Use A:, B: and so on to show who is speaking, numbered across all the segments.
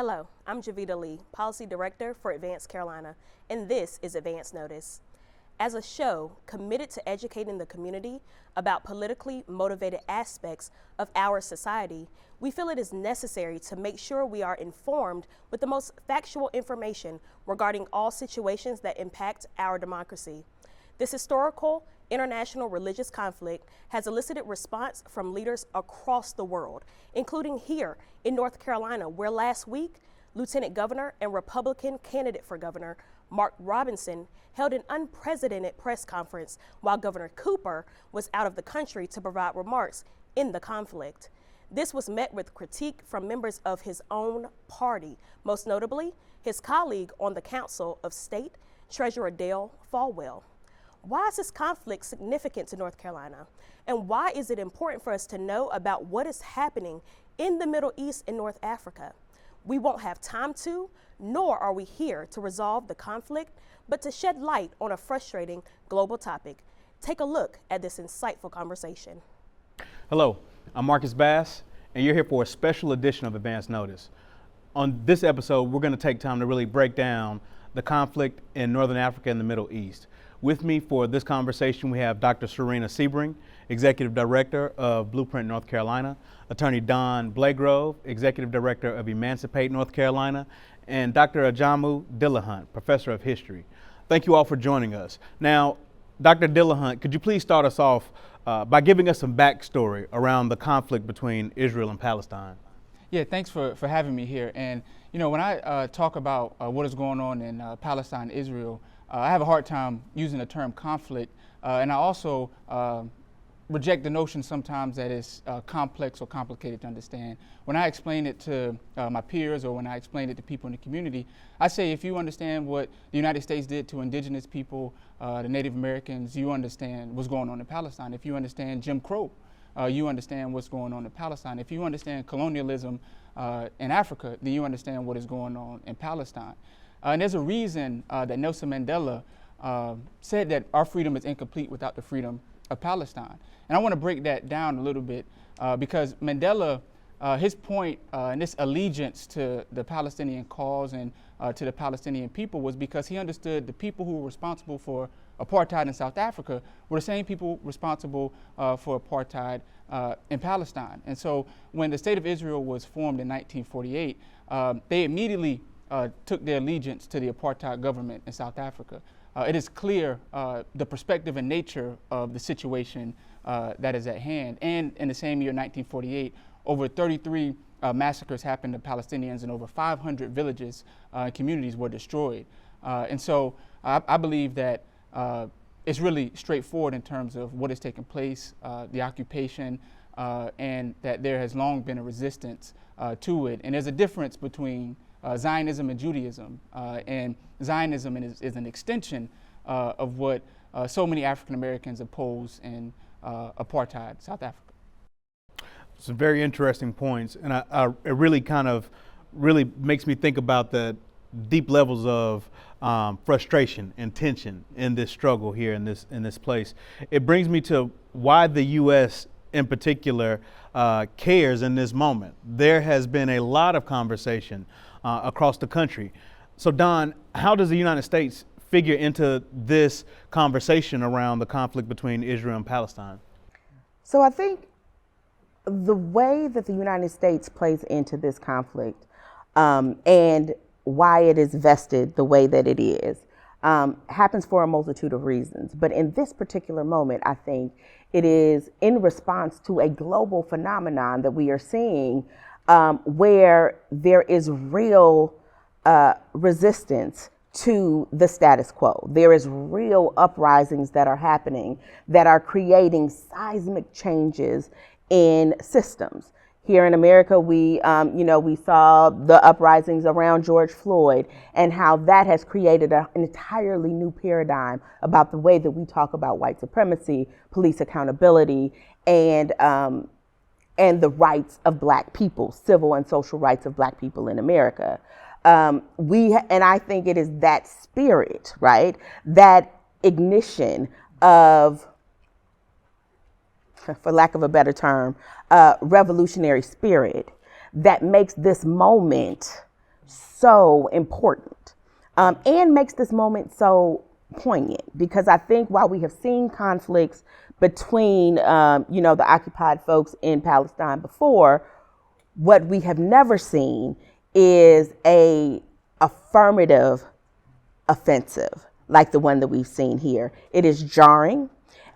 A: Hello, I'm Javita Lee, Policy Director for Advance Carolina, and this is Advance Notice. As a show committed to educating the community about politically motivated aspects of our society, we feel it is necessary to make sure we are informed with the most factual information regarding all situations that impact our democracy. This historical international religious conflict has elicited response from leaders across the world, including here in North Carolina, where last week, Lieutenant Governor and Republican candidate for governor Mark Robinson held an unprecedented press conference while Governor Cooper was out of the country to provide remarks in the conflict. This was met with critique from members of his own party, most notably his colleague on the Council of State, Treasurer Dale Falwell. Why is this conflict significant to North Carolina? And why is it important for us to know about what is happening in the Middle East and North Africa? We won't have time to, nor are we here to resolve the conflict, but to shed light on a frustrating global topic. Take a look at this insightful conversation.
B: Hello, I'm Marcus Bass, and you're here for a special edition of Advance Notice. On this episode, we're going to take time to really break down the conflict in Northern Africa and the Middle East. With me for this conversation, we have Dr. Serena Sebring, Executive Director of Blueprint North Carolina, Attorney Don Blagrove, Executive Director of Emancipate North Carolina, and Dr. Ajamu Dillahunt, Professor of History. Thank you all for joining us. Now, Dr. Dillahunt, could you please start us off by giving us some backstory around the conflict between Israel and Palestine?
C: Yeah, thanks for having me here. And, you know, when I talk about what is going on in Palestine, Israel, I have a hard time using the term conflict, and I also reject the notion sometimes that it's complex or complicated to understand. When I explain it to my peers or when I explain it to people in the community, I say if you understand what the United States did to indigenous people, the Native Americans, you understand what's going on in Palestine. If you understand Jim Crow, you understand what's going on in Palestine. If you understand colonialism in Africa, then you understand what is going on in Palestine. And there's a reason that Nelson Mandela said that our freedom is incomplete without the freedom of Palestine. And I want to break that down a little bit because Mandela, his point and this allegiance to the Palestinian cause and to the Palestinian people was because he understood the people who were responsible for apartheid in South Africa were the same people responsible for apartheid in Palestine. And so when the State of Israel was formed in 1948, they immediately took their allegiance to the apartheid government in South Africa. It is clear the perspective and nature of the situation that is at hand. And in the same year, 1948, over 33 massacres happened to Palestinians and over 500 villages and communities were destroyed. And so I believe that it's really straightforward in terms of what has taken place, the occupation, and that there has long been a resistance to it. And there's a difference between Zionism and Judaism, and Zionism is an extension of what so many African Americans oppose in apartheid South Africa.
B: Some very interesting points, and it really really makes me think about the deep levels of frustration and tension in this struggle here in this place. It brings me to why the U.S. in particular cares in this moment. There has been a lot of conversation across the country. So Don, how does the United States figure into this conversation around the conflict between Israel and Palestine?
D: So I think the way that the United States plays into this conflict and why it is vested the way that it is happens for a multitude of reasons. But in this particular moment, I think it is in response to a global phenomenon that we are seeing where there is real resistance to the status quo. There is real uprisings that are happening that are creating seismic changes in systems. Here in America, we saw the uprisings around George Floyd and how that has created an entirely new paradigm about the way that we talk about white supremacy, police accountability, and the rights of Black people, civil and social rights of Black people in America. And I think it is that spirit, right, that ignition of, for lack of a better term, revolutionary spirit that makes this moment so important, and makes this moment so poignant, because I think while we have seen conflicts between, the occupied folks in Palestine before, what we have never seen is a affirmative offensive like the one that we've seen here. It is jarring.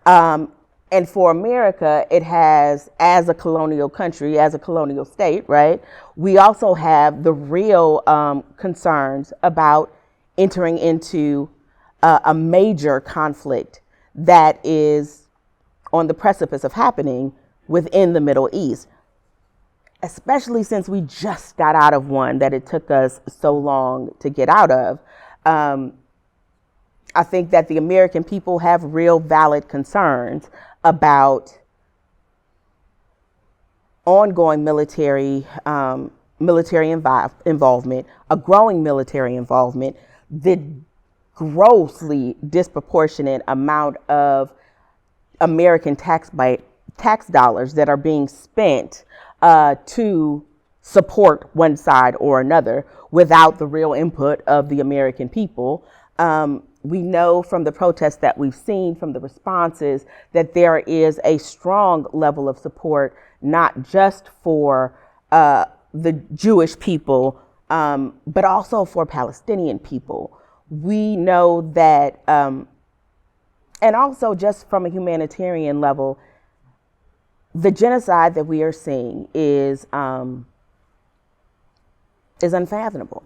D: And for America, it has, as a colonial country, as a colonial state, right, we also have the real concerns about entering into a major conflict that is on the precipice of happening within the Middle East, especially since we just got out of one that it took us so long to get out of. I think that the American people have real valid concerns about ongoing military involvement, a growing military involvement, the grossly disproportionate amount of American tax dollars that are being spent to support one side or another without the real input of the American people. We know from the protests that we've seen, from the responses, that there is a strong level of support, not just for the Jewish people, but also for Palestinian people. We know that, and also just from a humanitarian level, the genocide that we are seeing is unfathomable.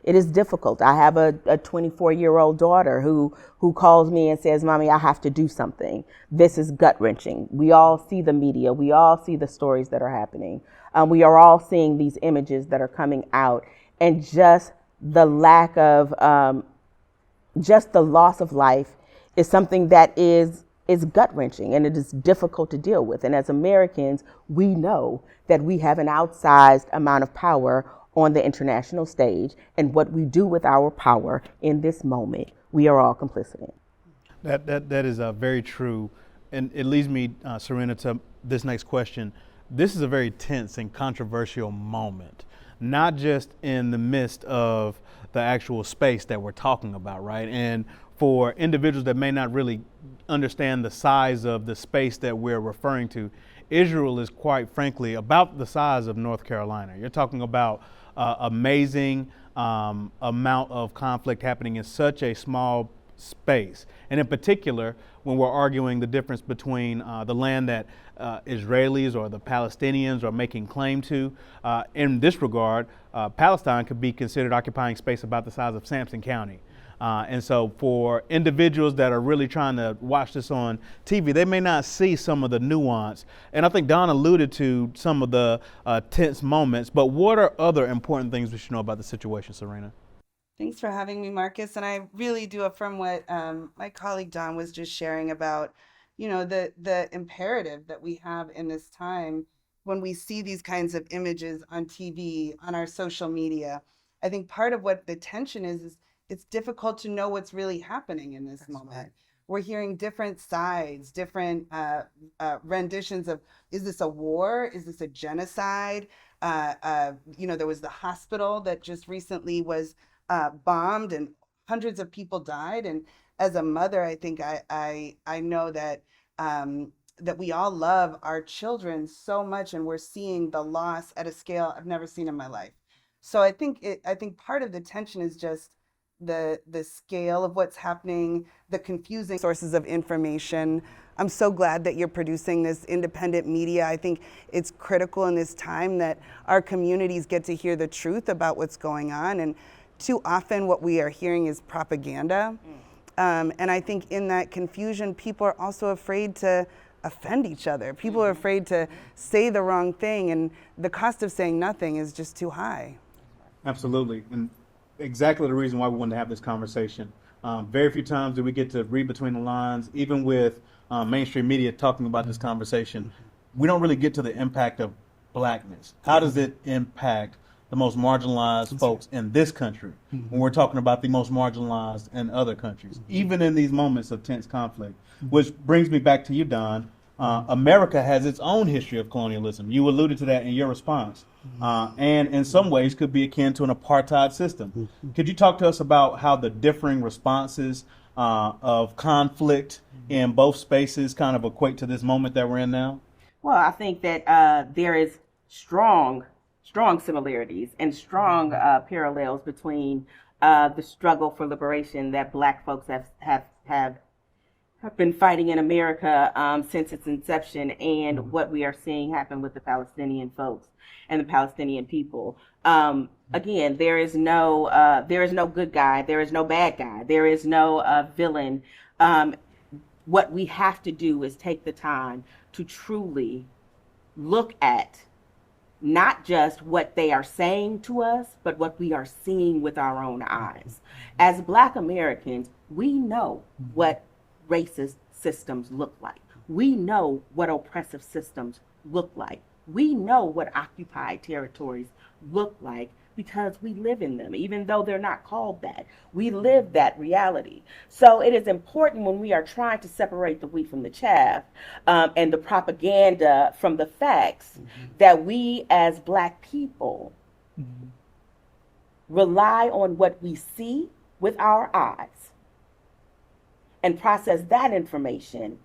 D: It is difficult. I have a 24-year-old daughter who calls me and says, "Mommy, I have to do something." This is gut-wrenching. We all see the media. We all see the stories that are happening. We are all seeing these images that are coming out, and just the lack of, just the loss of life is something that is gut-wrenching, and it is difficult to deal with. And as Americans, we know that we have an outsized amount of power on the international stage, and what we do with our power in this moment, we are all complicit in.
B: That is very true, and it leads me, Serena, to this next question. This is a very tense and controversial moment, not just in the midst of the actual space that we're talking about, right? And for individuals that may not really understand the size of the space that we're referring to, Israel is quite frankly about the size of North Carolina. You're talking about amazing amount of conflict happening in such a small space. And in particular, when we're arguing the difference between the land that Israelis or the Palestinians are making claim to, in this regard, Palestine could be considered occupying space about the size of Sampson County. And so for individuals that are really trying to watch this on TV, they may not see some of the nuance. And I think Don alluded to some of the tense moments, but what are other important things we should know about the situation, Serena?
E: Thanks for having me, Marcus. And I really do affirm what my colleague Don was just sharing about, the imperative that we have in this time when we see these kinds of images on TV, on our social media. I think part of what the tension is it's difficult to know what's really happening in this moment. Right. We're hearing different sides, different renditions of, is this a war? Is this a genocide? There was the hospital that just recently was bombed and hundreds of people died. And as a mother, I think I know that that we all love our children so much, and we're seeing the loss at a scale I've never seen in my life. So I think part of the tension is just the scale of what's happening, the confusing sources of information. I'm so glad that you're producing this independent media. I think it's critical in this time that our communities get to hear the truth about what's going on. And too often what we are hearing is propaganda. And I think in that confusion, people are also afraid to offend each other. People are afraid to say the wrong thing, and the cost of saying nothing is just too high.
B: Absolutely. And exactly the reason why we wanted to have this conversation. Very few times do we get to read between the lines, even with mainstream media talking about this conversation. We don't really get to the impact of blackness. How does it impact the most marginalized folks in this country when we're talking about the most marginalized in other countries, even in these moments of tense conflict? Which brings me back to you, Don. America has its own history of colonialism. You alluded to that in your response, and in some ways could be akin to an apartheid system. Could you talk to us about how the differing responses of conflict in both spaces kind of equate to this moment that we're in now?
D: Well, I think that there is strong similarities and strong parallels between the struggle for liberation that Black folks have been fighting in America since its inception, and what we are seeing happen with the Palestinian folks and the Palestinian people. Again, there is no good guy, there is no bad guy, there is no villain. What we have to do is take the time to truly look at not just what they are saying to us, but what we are seeing with our own eyes. As Black Americans, we know what racist systems look like. We know what oppressive systems look like. We know what occupied territories look like because we live in them, even though they're not called that. We live that reality. So it is important when we are trying to separate the wheat from the chaff and the propaganda from the facts, that we as Black people rely on what we see with our eyes and process that information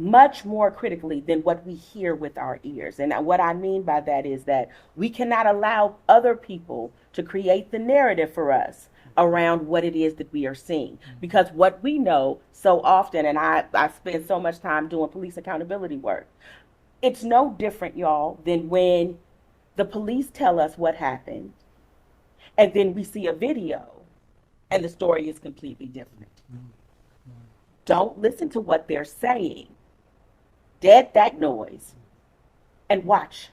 D: much more critically than what we hear with our ears. And what I mean by that is that we cannot allow other people to create the narrative for us around what it is that we are seeing. Because what we know so often, and I spend so much time doing police accountability work, it's no different, y'all, than when the police tell us what happened, and then we see a video, and the story is completely different. Don't listen to what they're saying. Dead that noise and watch.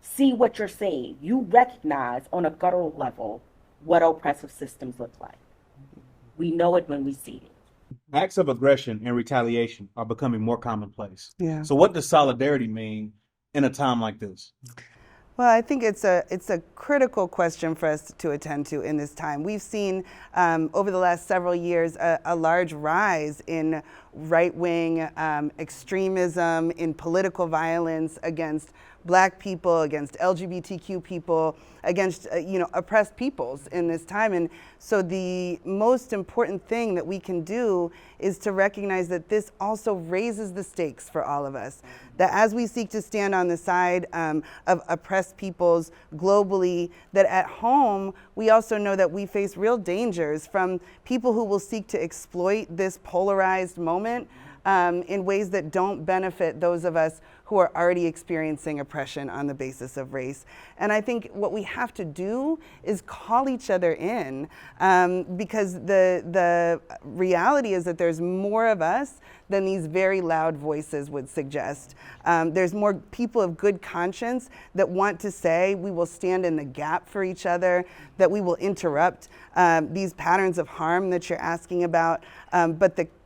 D: See what you're seeing. You recognize on a guttural level what oppressive systems look like. We know it when we see it.
B: Acts of aggression and retaliation are becoming more commonplace.
E: Yeah.
B: So what does solidarity mean in a time like this?
E: Well, I think it's a critical question for us to attend to in this time. We've seen over the last several years a large rise in right-wing extremism, in political violence against Black people, against LGBTQ people, against oppressed peoples in this time. And so the most important thing that we can do is to recognize that this also raises the stakes for all of us. That as we seek to stand on the side of oppressed peoples globally, that at home we also know that we face real dangers from people who will seek to exploit this polarized moment in ways that don't benefit those of us who are already experiencing oppression on the basis of race. And I think what we have to do is call each other in, because the reality is that there's more of us than these very loud voices would suggest. There's more people of good conscience that want to say we will stand in the gap for each other, that we will interrupt these patterns of harm that you're asking about,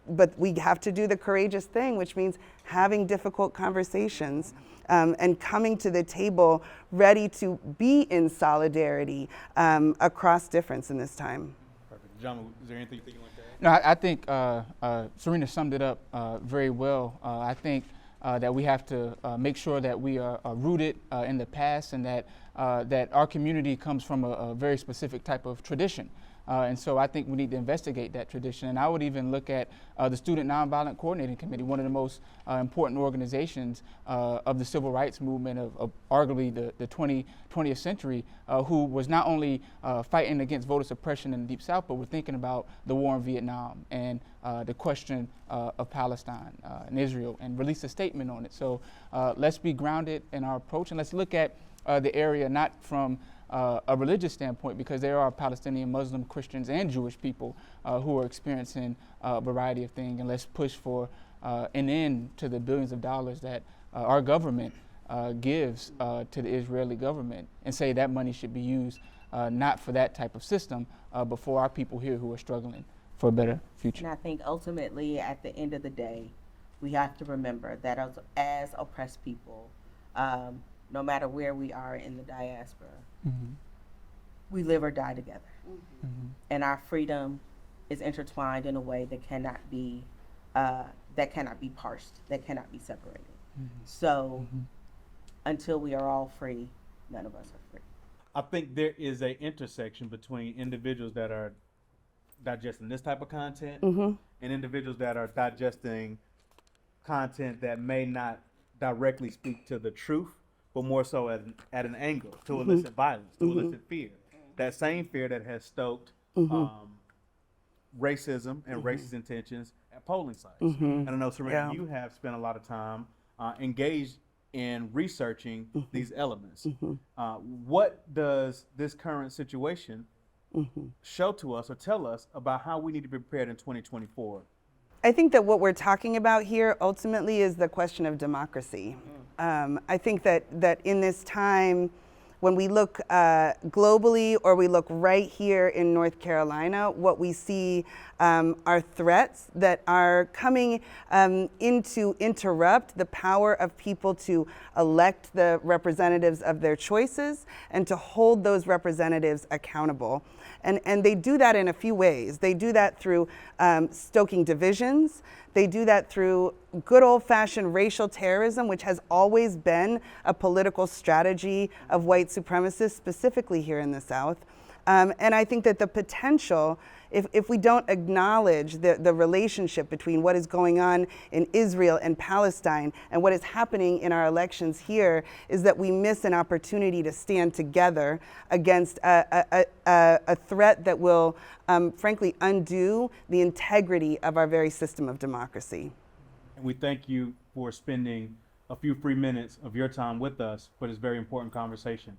E: but we have to do the courageous thing, which means having difficult conversations and coming to the table ready to be in solidarity across difference in this time.
B: Perfect. John, is there anything you think you want to add?
C: No, I think Serena summed it up very well. I think that we have to make sure that we are rooted in the past, and that our community comes from a very specific type of tradition. And so I think we need to investigate that tradition. And I would even look at the Student Nonviolent Coordinating Committee, one of the most important organizations of the civil rights movement of arguably the 20th century, who was not only fighting against voter suppression in the Deep South, but were thinking about the war in Vietnam and the question of Palestine and Israel, and released a statement on it. So let's be grounded in our approach, and let's look at the area not from a religious standpoint, because there are Palestinian, Muslim, Christians, and Jewish people who are experiencing a variety of things. And let's push for an end to the billions of dollars that our government gives to the Israeli government, and say that money should be used not for that type of system, but for our people here who are struggling for a better future.
D: And I think ultimately, at the end of the day, we have to remember that as oppressed people, no matter where we are in the diaspora, we live or die together. And our freedom is intertwined in a way that cannot be that cannot be parsed, that cannot be separated. So until we are all free, none of us are free.
B: I think there is a intersection between individuals that are digesting this type of content and individuals that are digesting content that may not directly speak to the truth, but more so at an angle to elicit violence, to elicit fear. That same fear that has stoked racism and racist intentions at polling sites. And I know, Serena, you have spent a lot of time engaged in researching these elements. What does this current situation show to us or tell us about how we need to be prepared in 2024?
E: I think that what we're talking about here ultimately is the question of democracy. I think that in this time, when we look globally or we look right here in North Carolina, what we see are threats that are coming in to interrupt the power of people to elect the representatives of their choices and to hold those representatives accountable. And they do that in a few ways. They do that through stoking divisions. They do that through good old-fashioned racial terrorism, which has always been a political strategy of white supremacists, specifically here in the South. And I think that the potential, if we don't acknowledge the relationship between what is going on in Israel and Palestine and what is happening in our elections here, is that we miss an opportunity to stand together against a threat that will, frankly, undo the integrity of our very system of democracy.
B: And we thank you for spending a few free minutes of your time with us for this very important conversation.